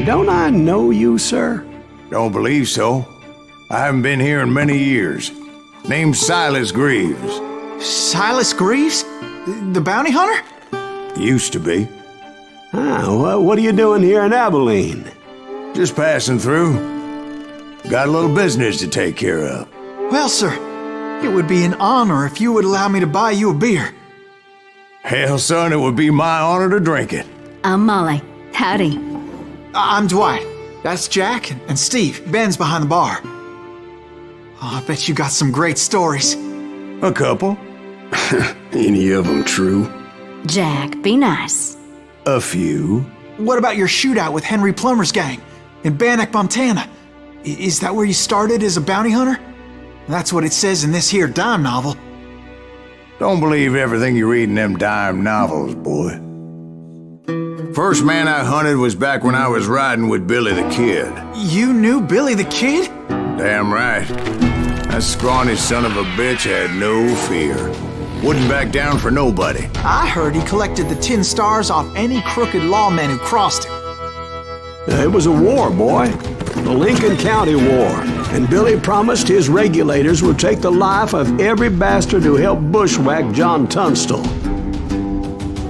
Don't I know you, sir? Don't believe so. I haven't been here in many years. Name's Silas Greaves. Silas Greaves? The bounty hunter? Used to be. What are you doing here in Abilene? Just passing through. Got a little business to take care of. Well, sir, it would be an honor if you would allow me to buy you a beer. Hell, son, it would be my honor to drink it. I'm Molly. Howdy. I'm Dwight. That's Jack and Steve. Ben's behind the bar. Oh, I bet you got some great stories. A couple. Any of them true? Jack, be nice. A few. What about your shootout with Henry Plummer's gang in Bannock, Montana? Is that where you started as a bounty hunter? That's what it says in this here dime novel. Don't believe everything you read in them dime novels, boy. First man I hunted was back when I was riding with Billy the Kid. You knew Billy the Kid? Damn right. That scrawny son of a bitch had no fear. Wouldn't back down for nobody. I heard he collected the 10 stars off any crooked lawman who crossed him. It was a war, boy. The Lincoln County War. And Billy promised his regulators would take the life of every bastard who helped bushwhack John Tunstall.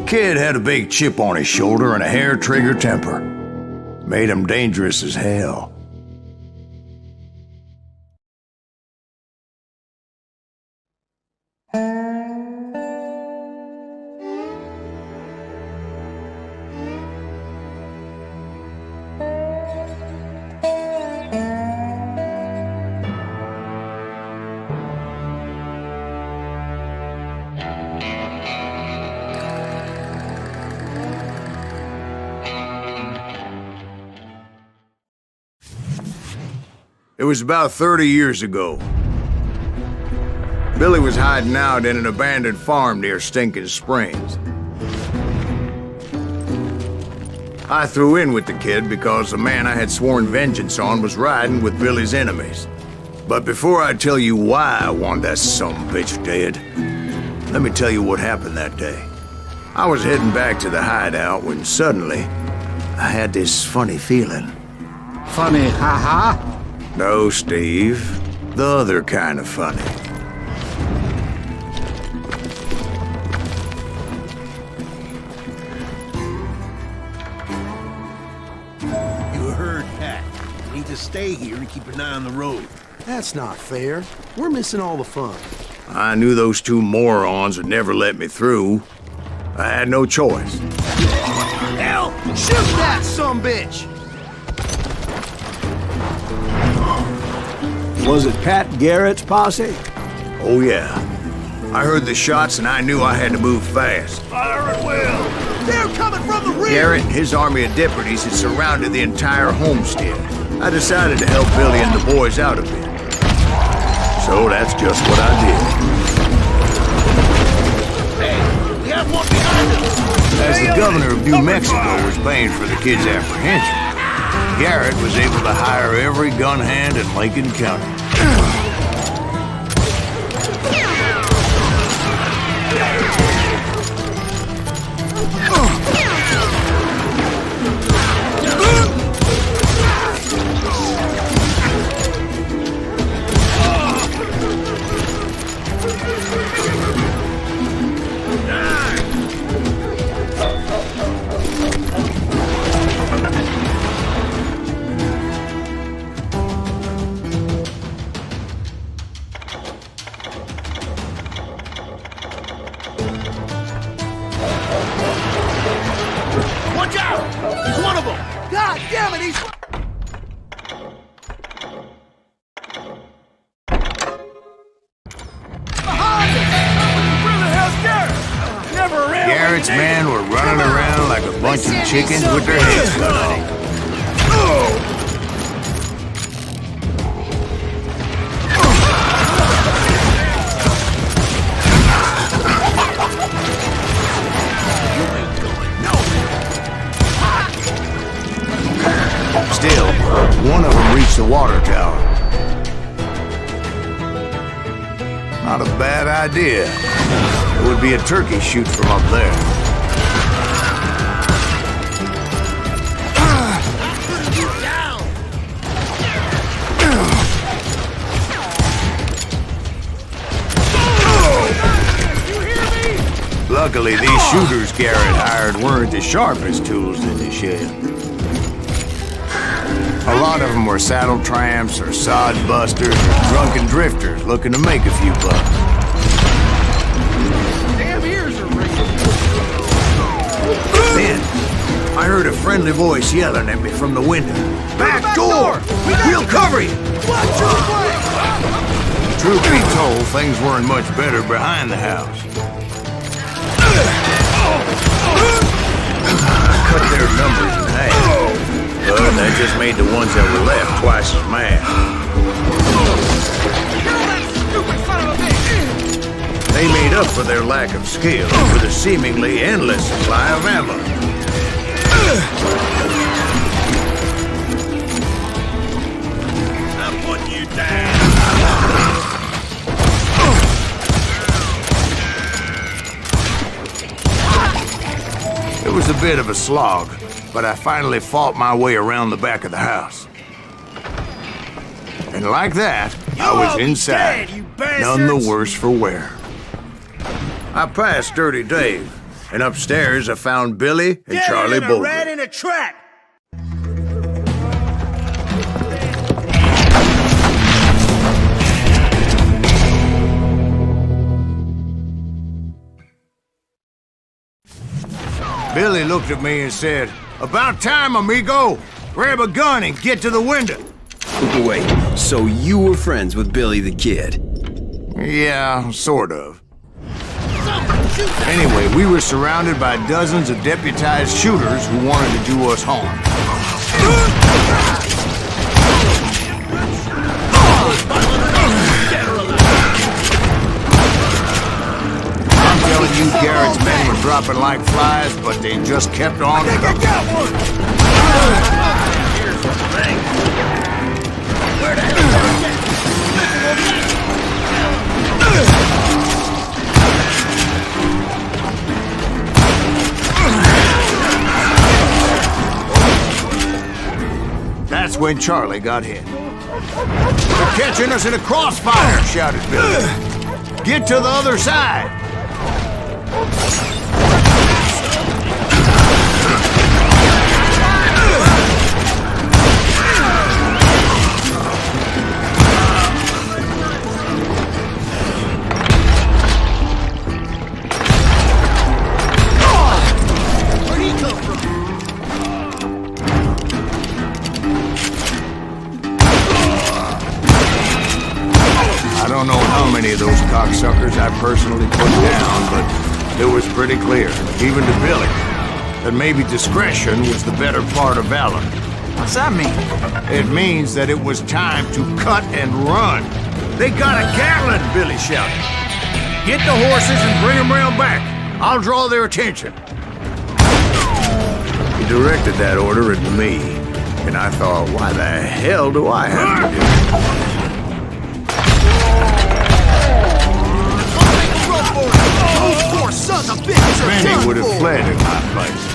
Kid had a big chip on his shoulder and a hair-trigger temper. Made him dangerous as hell. It was about 30 years ago. Billy was hiding out in an abandoned farm near Stinking Springs. I threw in with the kid because the man I had sworn vengeance on was riding with Billy's enemies. But before I tell you why I want that sumbitch dead, let me tell you what happened that day. I was heading back to the hideout when suddenly I had this funny feeling. Funny, ha-ha? No, Steve. The other kind of funny. You heard Pat. You need to stay here and keep an eye on the road. That's not fair. We're missing all the fun. I knew those two morons would never let me through. I had no choice. Hell, shoot that sumbitch! Was it Pat Garrett's posse? Oh, yeah. I heard the shots and I knew I had to move fast. Fire at will! They're coming from the rear! Garrett and his army of deputies had surrounded the entire homestead. I decided to help Billy and the boys out a bit. So that's just what I did. Hey, we have one behind us! As the governor of New Mexico was paying for the kid's apprehension, Garrett was able to hire every gun hand in Lincoln County. Watch out! He's one of them! God damn it, he's... Behind us! Where the hell's Garrett? Never around! Garrett's men were running around like a bunch of chickens with their heads cut off. Still, one of them reached the water tower. Not a bad idea. It would be a turkey shoot from up there. Luckily, these shooters Garrett hired weren't the sharpest tools in the shed. A lot of them were saddle tramps or sod busters or drunken drifters looking to make a few bucks. Damn ears are ringing. Then, I heard a friendly voice yelling at me from the window. Back door! We'll cover you! Watch your flank! Truth be told, things weren't much better behind the house. I cut their numbers in half, but that just made the ones that were left twice as mad. They made up for their lack of skill with a seemingly endless supply of ammo. I'm putting you down. It was a bit of a slog, but I finally fought my way around the back of the house. And like that, I was inside, none the worse for wear. I passed Dirty Dave, and upstairs I found Billy and Charlie Bolger. Rat in a trap! Billy looked at me and said, "About time, amigo! Grab a gun and get to the window." Wait, so you were friends with Billy the Kid? Yeah, sort of. Anyway, we were surrounded by dozens of deputized shooters who wanted to do us harm. I'm telling you, Garrett's men were dropping like flies, but they just kept on. Where the hell That's when Charlie got hit. "They're catching us in a crossfire!" shouted Billy. "Get to the other side!" Where'd he come from? I don't know how many of those cocksuckers I personally put down, but it was pretty clear, even to Billy, that maybe discretion was the better part of valor. What's that mean? It means that it was time to cut and run. "They got a Gatling!" Billy shouted. "Get the horses and bring them round back. I'll draw their attention." He directed that order at me, and I thought, why the hell do I have to do it? Many would have fled in my place.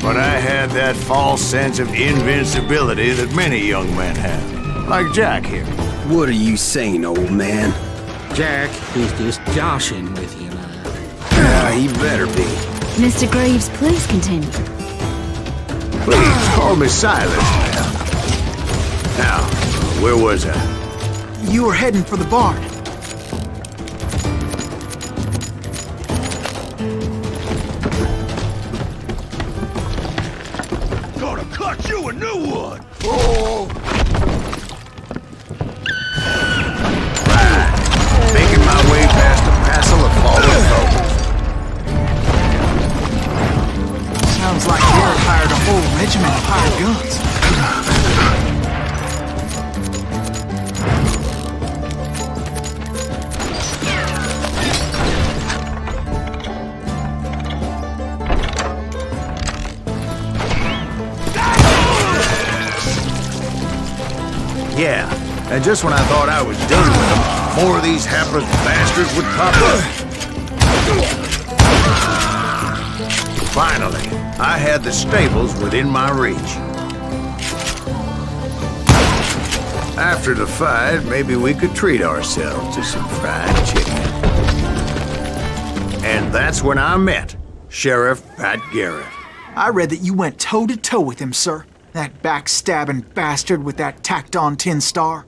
But I had that false sense of invincibility that many young men have, like Jack here. What are you saying, old man? Jack, he's just joshing with you, man. Yeah, he better be. Mr. Greaves, please continue. Please call me Silas. Now, where was I? You were heading for the barn. Gonna cut you a new one! Oh! Making my way past a passel of fallen foes. Sounds like Garrett hired a whole regiment of hired guns. Yeah, and just when I thought I was done with them, more of these hapless bastards would pop up. Finally, I had the stables within my reach. After the fight, maybe we could treat ourselves to some fried chicken. And that's when I met Sheriff Pat Garrett. I read that you went toe-to-toe with him, sir. That backstabbing bastard with that tacked-on tin star.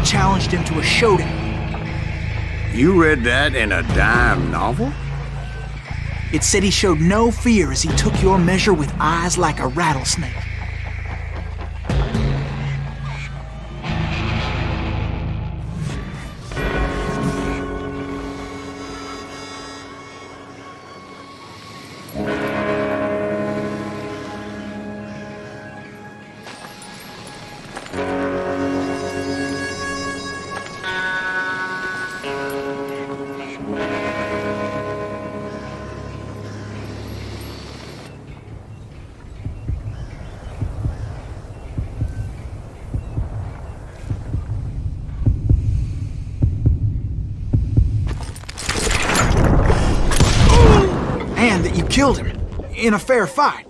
Challenged him to a showdown. You read that in a dime novel? It said he showed no fear as he took your measure with eyes like a rattlesnake. And that you killed him in a fair fight.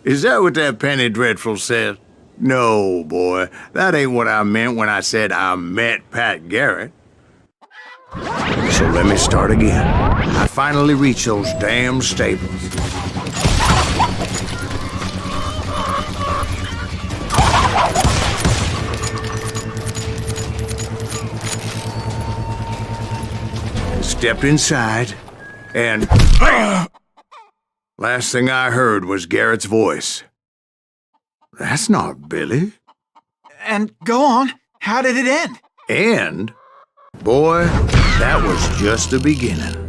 Is that what that Penny Dreadful said? No, boy. That ain't what I meant when I said I met Pat Garrett. So let me start again. I finally reached those damn stables. Stepped inside, and last thing I heard was Garrett's voice. That's not Billy. And go on, how did it end? And, boy, that was just the beginning.